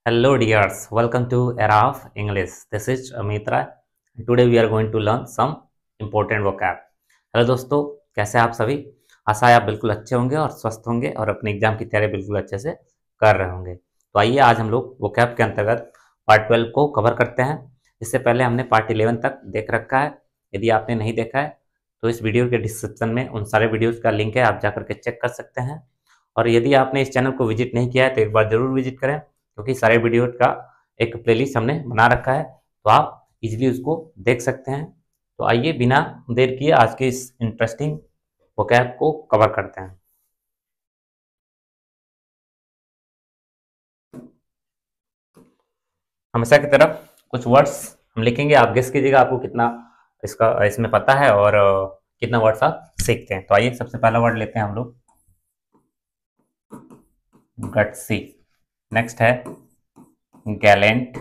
Hello dears, welcome to Era of English. This is Amitra. Today we are going to learn some important vocab. Hello दोस्तों, कैसे हैं आप सभी? आशा है आप बिल्कुल अच्छे होंगे और स्वस्थ होंगे और अपने एग्जाम की तैयारी बिल्कुल अच्छे से कर रहे होंगे। तो आइए आज हम लोग vocab के अंतर्गत पार्ट 12 को कवर करते हैं। इससे पहले हमने पार्ट 11 तक देख रखा है। यदि आपने नहीं देखा है तो इस वीडियो के डिस्क्रिप्शन में उन सारे वीडियोज़ का लिंक है, आप जा करके चेक कर सकते हैं। और यदि आपने इस चैनल को विजिट नहीं किया है तो एक बार जरूर विजिट करें, क्योंकि सारे वीडियो का एक प्लेलिस्ट हमने बना रखा है, तो आप इजीली उसको देख सकते हैं। तो आइए बिना देर किए आज के इस इंटरेस्टिंग वोकैब को कवर करते हैं। हमेशा की तरफ कुछ वर्ड्स हम लिखेंगे, आप गेस कीजिएगा आपको कितना इसमें पता है और कितना वर्ड्स आप सीखते हैं। तो आइए सबसे पहला वर्ड लेते हैं हम लोग, गट्सी। नेक्स्ट है गैलेंट।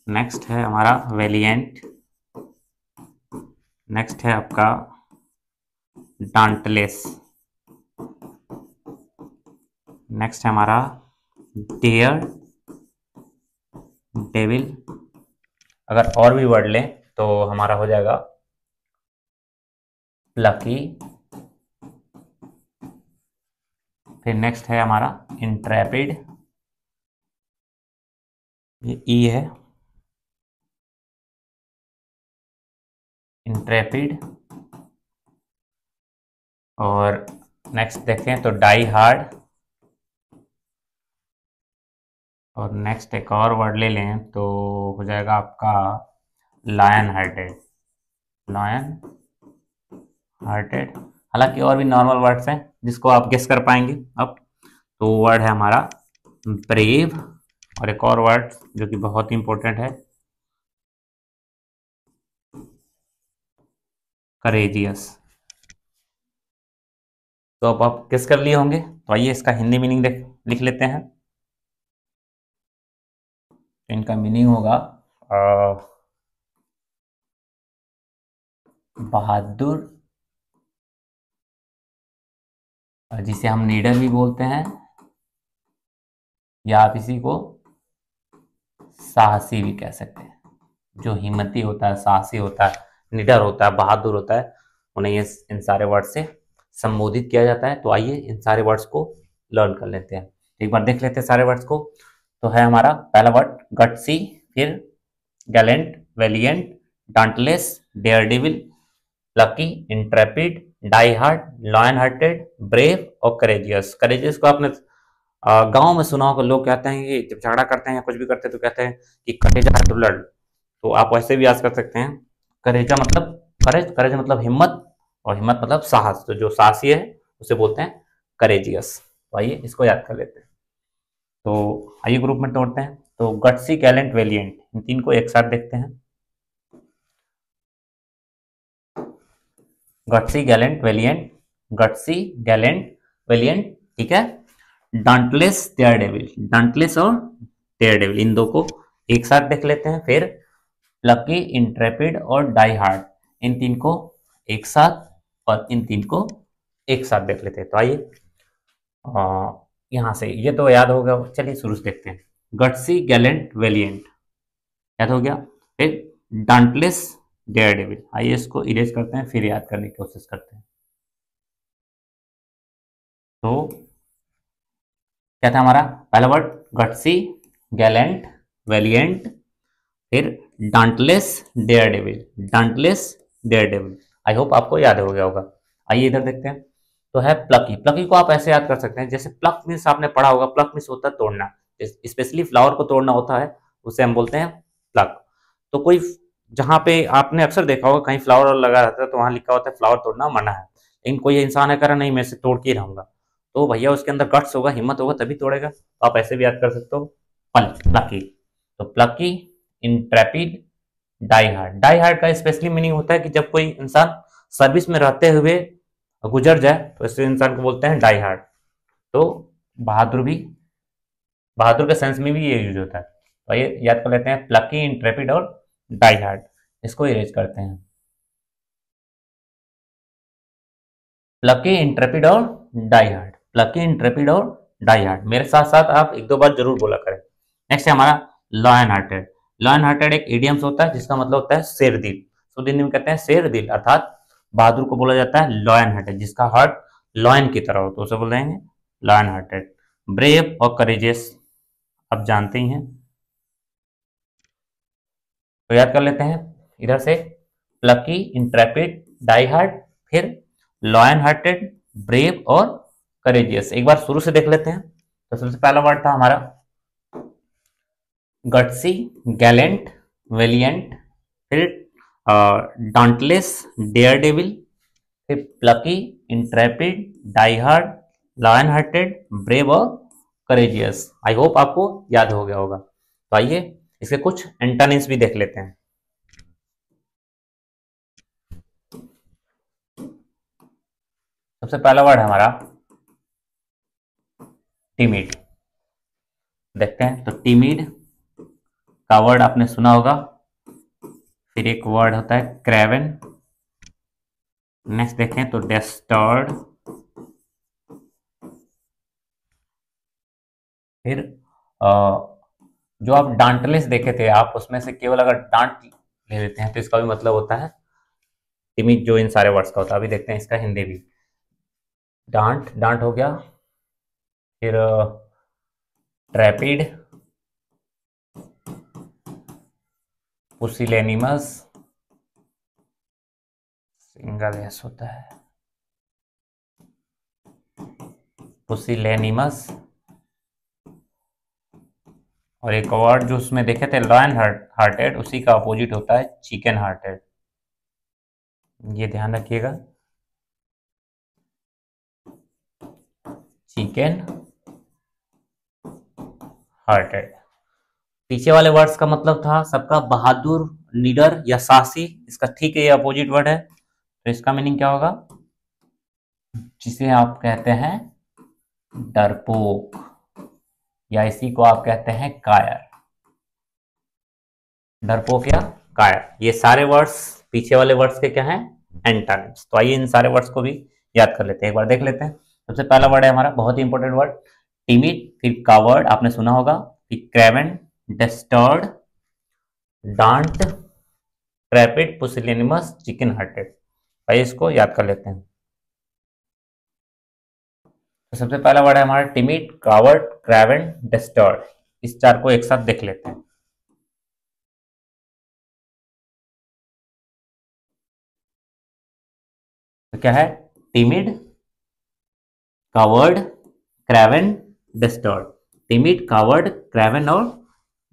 नेक्स्ट है हमारा वेलिएंट। नेक्स्ट है आपका डांटलेस। नेक्स्ट है हमारा डेयर डेविल। अगर और भी वर्ड लें तो हमारा हो जाएगा प्लकी। फिर नेक्स्ट है हमारा इंट्रैपिड, ये ई है, इंट्रैपिड। और नेक्स्ट देखें तो डाई हार्ड। और नेक्स्ट एक और वर्ड ले लें तो हो जाएगा आपका लायन हार्टेड। Lion hearted. हालांकि और भी नॉर्मल वर्ड्स हैं जिसको आप गेस कर पाएंगे अब। तो वर्ड है हमारा ब्रेव। और एक और वर्ड जो कि बहुत ही इंपॉर्टेंट है, करेजियस। तो अब आप गेस कर लिए होंगे, तो आइए इसका हिंदी मीनिंग लिख लेते हैं। इनका मीनिंग होगा बहादुर, जिसे हम नीडर भी बोलते हैं, या आप इसी को साहसी भी कह सकते हैं। जो हिम्मती होता है, साहसी होता है, निडर होता है, बहादुर होता है, उन्हें ये इन सारे वर्ड से संबोधित किया जाता है। तो आइए इन सारे वर्ड्स को लर्न कर लेते हैं, एक बार देख लेते हैं सारे वर्ड्स को। तो है हमारा पहला वर्ड गट्सी, फिर gallant, valiant, dauntless, daredevil, lucky, intrepid, die hard, lion hearted, brave और करेजियस। करेजियस को आपने गांव में सुना होगा, लोग कहते हैं कि जब झगड़ा करते हैं या कुछ भी करते हैं तो कहते हैं कि करेजा है तो लड़। तो आप वैसे भी याद कर सकते हैं, करेजा मतलब करेज, करेज मतलब हिम्मत, और हिम्मत मतलब साहस। तो जो साहसी है उसे बोलते हैं करेजियस। तो आइए इसको याद कर लेते हैं। तो आइए ग्रुप में तोड़ते हैं। तो गट्सी, गैलेंट, वेलिएंट, इन तीन को एक साथ देखते हैं। गट्सी, गैलेंट, वेलिएंट, गट्सी, गैलेंट, वेलिएंट, ठीक है। डांटलेस, डेयरडेविल, डांटलेस और डेयरडेविल, इन दो को एक साथ देख लेते हैं। फिर लकी, इंट्रेपिड और डाई हार्ड, इन तीन को एक साथ, और इन तीन को एक साथ देख लेते हैं। तो आइए यहां से, ये तो याद होगा, चलिए शुरू से देखते हैं। गट्सी, गैलेंट, वेलिएंट याद हो गया। फिर डांटलेस, डेयरडेविल। आइए इसको इरेज करते हैं, फिर याद करने की कोशिश करते हैं। तो क्या था हमारा पहला वर्ड? गट्सी, गैलेंट, वेलिएंट, फिर डांटलेस, डेयरडेविल, डांटलेस, डेयरडेविल। आई होप आपको याद हो गया होगा। आइए इधर देखते हैं। तो है प्लकी। प्लकी को आप ऐसे याद कर सकते हैं, जैसे प्लक मीन्स आपने पढ़ा होगा, प्लक मीन्स होता है तोड़ना, स्पेशली फ्लावर को तोड़ना होता है, उसे हम बोलते हैं प्लक। तो कोई जहां पे आपने अक्सर देखा होगा कहीं फ्लावर लगा रहता है तो वहां लिखा होता है फ्लावर तोड़ना मना है, लेकिन कोई इंसान है कह रहा नहीं मैं इसे तोड़ के ही रहूंगा, तो भैया उसके अंदर गट्स होगा, हिम्मत होगा, तभी तोड़ेगा। तो आप ऐसे भी याद कर सकते हो, प्लकी। तो plucky, intrepid, die hard. Die hard का स्पेशली मीनिंग होता है कि जब कोई इंसान सर्विस में रहते हुए गुजर जाए तो ऐसे इंसान को बोलते हैं डाई हार्ड। तो बहादुर भी, बहादुर के सेंस में भी ये यूज होता है। तो ये याद कर लेते हैं, प्लकी, इंट्रेपिड और डाई हार्ड। इसको इरेज करते हैं। प्लकी, इंट्रेपिड और डाई हार्ड, प्लकी, इंट्रेपिड और डाई हार्ड। मेरे साथ साथ आप एक दो बार जरूर बोला करें। नेक्स्ट है हमारा लॉयन हार्टेड। लॉयन हार्टेड एक इडियम्स होता है जिसका मतलब होता है शेर दिल। शुद्ध हिंदी में कहते हैं शेर दिल, अर्थात बहादुर को बोला जाता है लॉयन हार्टेड, जिसका हार्ट लॉयन की तरह हो तो उसे बोल देंगे लॉयन हार्टेड। ब्रेव और करेजियस आप जानते ही हैं, तो याद कर लेते हैं इधर से, प्लकी, इंट्रेपिड, डाई हार्ड, फिर लॉयन हार्टेड, ब्रेव और करेजियस। एक बार शुरू से देख लेते हैं। तो सबसे पहला वर्ड था हमारा गट्सी, गैलेंट, वेलिएंट, फिर डांटलेस, डेयर डेविल, फिर plucky, intrepid, die hard, lion hearted, brave और करेजियस। आई होप आपको याद हो गया होगा। तो आइए इसके कुछ एंटोनिम्स भी देख लेते हैं। सबसे पहला वर्ड है हमारा टिमिड। देखते हैं, तो टिमिड का वर्ड आपने सुना होगा। फिर एक वर्ड होता है क्रेवन। नेक्स्ट देखें तो डिस्टर्ड। फिर जो आप डांटलेस देखे थे आप, उसमें से केवल अगर डांट ले लेते हैं तो इसका भी मतलब होता है टिमिड, जो इन सारे वर्ड्स का होता है। अभी देखते हैं इसका हिंदी भी। डांट, डांट हो गया। फिर ट्रैपिड, पुसिलेनिमस, सिंगल एस होता है, पुसिलेनिमस। और एक वर्ड जो उसमें देखे थे लॉयन हार्टेड, उसी का अपोजिट होता है चिकन हार्टेड। ये ध्यान रखिएगा, चिकन हार्टेड। पीछे वाले वर्ड्स का मतलब था सबका बहादुर, लीडर या साहसी। इसका ठीक है ये अपोजिट वर्ड है, तो इसका मीनिंग क्या होगा, जिसे आप कहते हैं डरपोक, या इसी को आप कहते हैं कायर। डरपोक या कायर, ये सारे वर्ड्स पीछे वाले वर्ड्स के क्या हैं, एंटोनिम्स। तो आइए इन सारे वर्ड्स को भी याद कर लेते हैं, एक बार देख लेते हैं। सबसे पहला वर्ड है हमारा बहुत ही इंपॉर्टेंट वर्ड टिमिड, फिर कावर्ड आपने सुना होगा, फिर क्रेवन, डिस्टर्ड, डांट, ट्रैपिड, पुसिलेनिमस, चिकन हार्टेड। आइए इसको याद कर लेते हैं। तो सबसे पहला वर्ड है हमारा टिमिड, कावर्ड, क्रेवन, डिस्टर्ड। इस चार को एक साथ देख लेते हैं। तो क्या है, timid, coward, craven, dastard. Timid, coward, craven और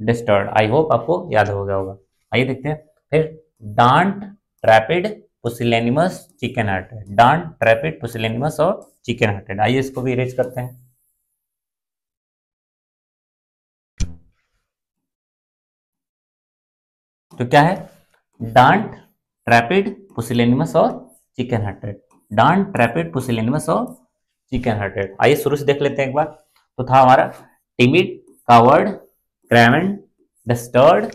डिस्टर्ड। आई होप आपको याद हो गया होगा। आइए देखते हैं। फिर डांट, ट्रैपिड, पुसिलेनिमस, चिकन हार्टेड। डांट, ट्रैपिड, पुसिलेनिमस और चिकन हार्टेड। आइए इसको भी इरेज करते हैं। तो क्या है, डांट, ट्रैपिड, पुसिलेनिमस और चिकन हार्टेड। डांट, ट्रैपिड, पुसिलेनिमस और चिकन हार्टेड। आइए शुरू से देख लेते हैं एक बार। तो था हमारा टिमिड, कावर्ड, क्रेवन, डिस्टर्ड,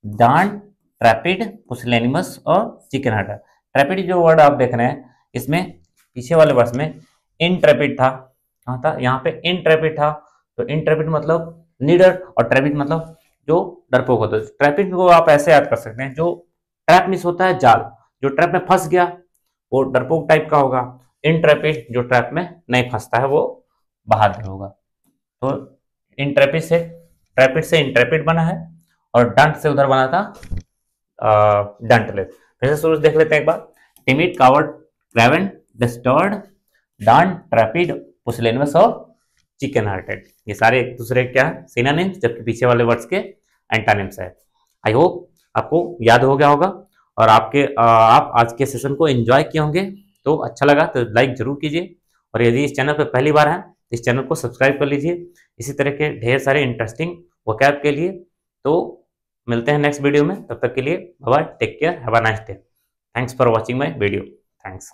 डांट, ट्रैपिड, पुसिलेनिमस और चिकन हार्टेड। ट्रैपिड जो वर्ड आप देख रहे हैं, इसमें पीछे वाले वर्ष में इनट्रैपिड था। कहाँ था, यहाँ पे इनट्रैपिड था। तो इनट्रैपिड मतलब लीडर और ट्रैपिड मतलब जो डरपोक होता है। ट्रैपिड को आप ऐसे याद कर सकते हैं, जो ट्रैप मिस होता है जाल, जो ट्रैप में फंस गया वो डरपोक टाइप का होगा। इनट्रैपिड जो ट्रैप में नहीं फंसता है वो बहादुर होगा। तो इनट्रैपिड से ट्रैपिड से इनट्रैपिड बना है, और डंट से उधर बना था डंटलेस। फिर से शुरू से देख लेते हैं एक बार। टिमिड, कावर्ड, क्रेवन, डिस्टर्ड, डांट, ट्रैपिड, पुसिलेनिमस और चिकन हार्टेड। ये सारे एक दूसरे क्या है, सिनोनिम्स, जबकि पीछे वाले वर्ड्स के एंटोनिम्स है। आई होप आपको याद हो गया होगा, और आप आज के सेशन को एंजॉय किए होंगे। तो अच्छा लगा तो लाइक जरूर कीजिए, और यदि इस चैनल पर पहली बार है इस चैनल को सब्सक्राइब कर लीजिए इसी तरह के ढेर सारे इंटरेस्टिंग वोकैब के लिए। तो मिलते हैं नेक्स्ट वीडियो में, तब तक के लिए bye bye, take care, have a nice day. Thanks for watching my video. Thanks.